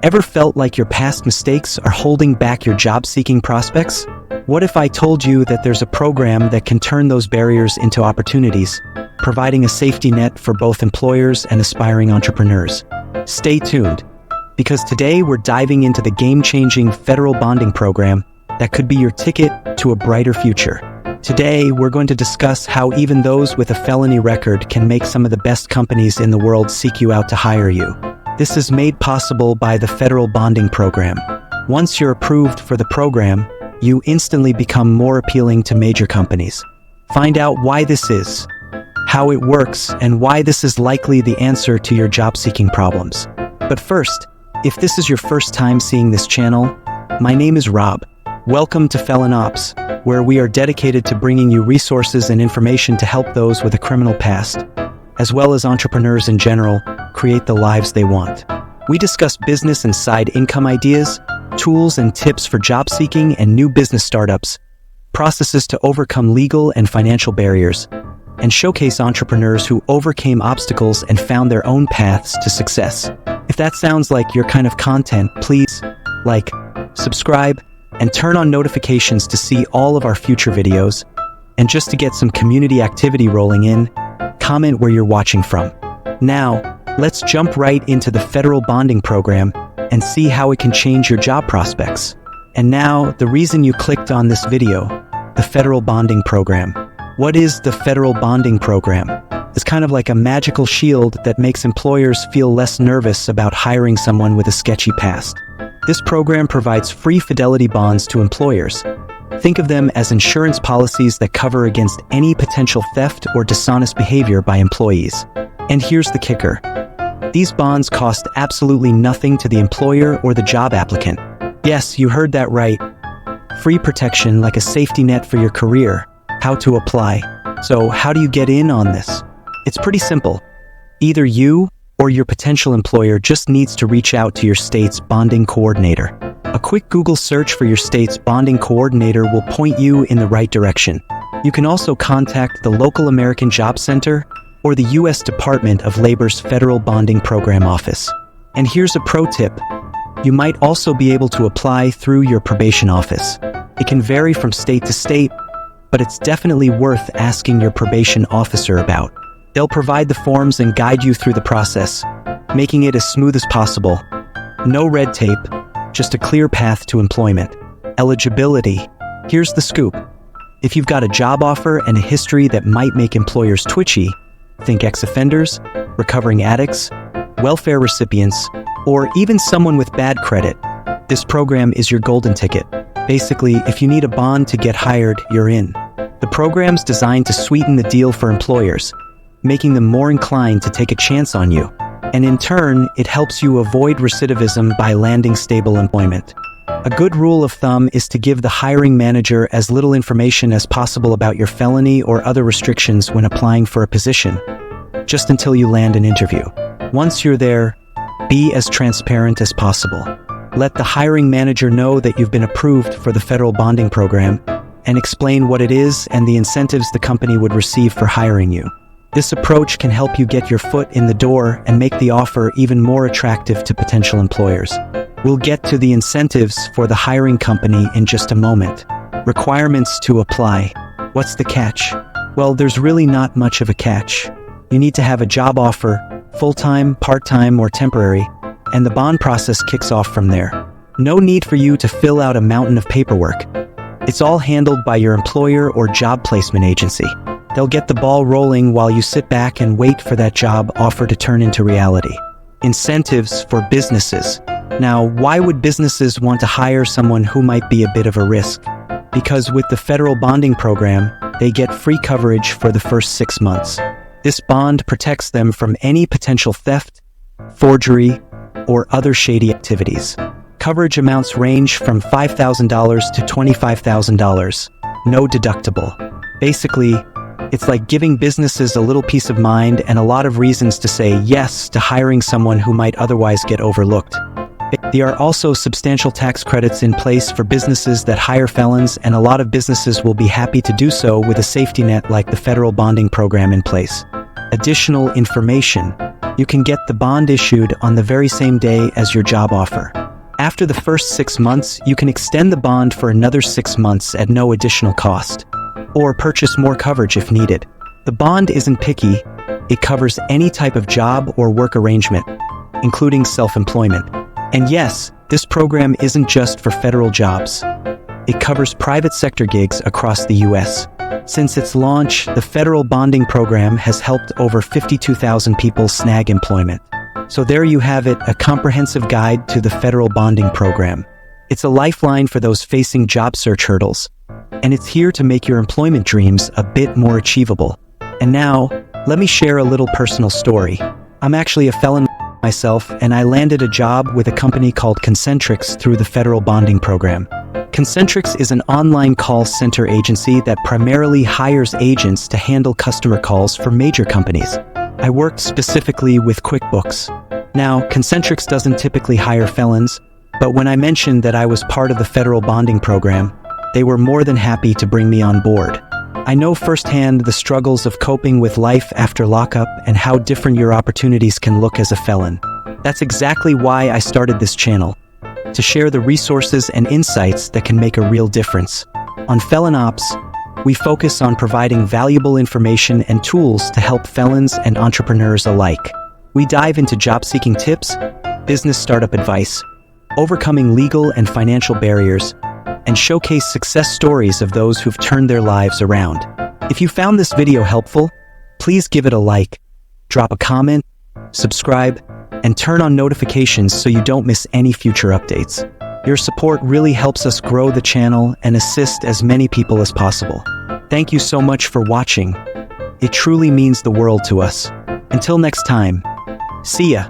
Ever felt like your past mistakes are holding back your job-seeking prospects? What if I told you that there's a program that can turn those barriers into opportunities, providing a safety net for both employers and aspiring entrepreneurs? Stay tuned, because today we're diving into the game-changing federal bonding program that could be your ticket to a brighter future. Today, we're going to discuss how even those with a felony record can make some of the best companies in the world seek you out to hire you. This is made possible by the federal bonding program. Once you're approved for the program, you instantly become more appealing to major companies. Find out why this is, how it works, and why this is likely the answer to your job-seeking problems. But first, if this is your first time seeing this channel, my name is Rob. Welcome to Felon Ops, where we are dedicated to bringing you resources and information to help those with a criminal past, as well as entrepreneurs in general, create the lives they want. We discuss business and side income ideas, tools and tips for job seeking and new business startups, processes to overcome legal and financial barriers, and showcase entrepreneurs who overcame obstacles and found their own paths to success. If that sounds like your kind of content, please like, subscribe, and turn on notifications to see all of our future videos. And just to get some community activity rolling in, comment where you're watching from. Now, let's jump right into the federal bonding program and see how it can change your job prospects. And now, the reason you clicked on this video, the federal bonding program. What is the federal bonding program? It's kind of like a magical shield that makes employers feel less nervous about hiring someone with a sketchy past. This program provides free fidelity bonds to employers. Think of them as insurance policies that cover against any potential theft or dishonest behavior by employees. And here's the kicker. These bonds cost absolutely nothing to the employer or the job applicant. Yes, you heard that right. Free protection like a safety net for your career. How to apply. So how do you get in on this? It's pretty simple. Either you or your potential employer just needs to reach out to your state's bonding coordinator. A quick Google search for your state's bonding coordinator will point you in the right direction. You can also contact the local American Job Center or the U.S. Department of Labor's Federal Bonding Program Office. And here's a pro tip. You might also be able to apply through your probation office. It can vary from state to state, but it's definitely worth asking your probation officer about. They'll provide the forms and guide you through the process, making it as smooth as possible. No red tape, just a clear path to employment. Eligibility. Here's the scoop. If you've got a job offer and a history that might make employers twitchy, think ex-offenders, recovering addicts, welfare recipients, or even someone with bad credit, this program is your golden ticket. Basically, if you need a bond to get hired, you're in. The program's designed to sweeten the deal for employers, making them more inclined to take a chance on you. And in turn, it helps you avoid recidivism by landing stable employment. A good rule of thumb is to give the hiring manager as little information as possible about your felony or other restrictions when applying for a position, just until you land an interview. Once you're there, be as transparent as possible. Let the hiring manager know that you've been approved for the federal bonding program and explain what it is and the incentives the company would receive for hiring you. This approach can help you get your foot in the door and make the offer even more attractive to potential employers. We'll get to the incentives for the hiring company in just a moment. Requirements to apply. What's the catch? Well, there's really not much of a catch. You need to have a job offer, full-time, part-time, or temporary, and the bond process kicks off from there. No need for you to fill out a mountain of paperwork. It's all handled by your employer or job placement agency. They'll get the ball rolling while you sit back and wait for that job offer to turn into reality. Incentives for businesses. Now, why would businesses want to hire someone who might be a bit of a risk? Because with the federal bonding program, they get free coverage for the first 6 months. This bond protects them from any potential theft, forgery, or other shady activities. Coverage amounts range from $5,000 to $25,000. No deductible. Basically, it's like giving businesses a little peace of mind and a lot of reasons to say yes to hiring someone who might otherwise get overlooked. There are also substantial tax credits in place for businesses that hire felons, and a lot of businesses will be happy to do so with a safety net like the federal bonding program in place. Additional information. you can get the bond issued on the very same day as your job offer. After the first 6 months, you can extend the bond for another 6 months at no additional cost, or purchase more coverage if needed. The bond isn't picky. It covers any type of job or work arrangement, including self-employment. And yes, this program isn't just for federal jobs. It covers private sector gigs across the U.S. Since its launch, the federal bonding program has helped over 52,000 people snag employment. So there you have it, a comprehensive guide to the federal bonding program. It's a lifeline for those facing job search hurdles, and it's here to make your employment dreams a bit more achievable. And now, let me share a little personal story. I'm actually a felon myself, and I landed a job with a company called Concentrix through the federal bonding program. Concentrix is an online call center agency that primarily hires agents to handle customer calls for major companies. I worked specifically with QuickBooks. Now, Concentrix doesn't typically hire felons, but when I mentioned that I was part of the federal bonding program, they were more than happy to bring me on board. I know firsthand the struggles of coping with life after lockup and how different your opportunities can look as a felon. That's exactly why I started this channel, to share the resources and insights that can make a real difference. On Felon Ops, we focus on providing valuable information and tools to help felons and entrepreneurs alike. We dive into job-seeking tips, business startup advice, overcoming legal and financial barriers, and showcase success stories of those who've turned their lives around. If you found this video helpful, please give it a like, drop a comment, subscribe, and turn on notifications so you don't miss any future updates. Your support really helps us grow the channel and assist as many people as possible. Thank you so much for watching. It truly means the world to us. Until next time, see ya.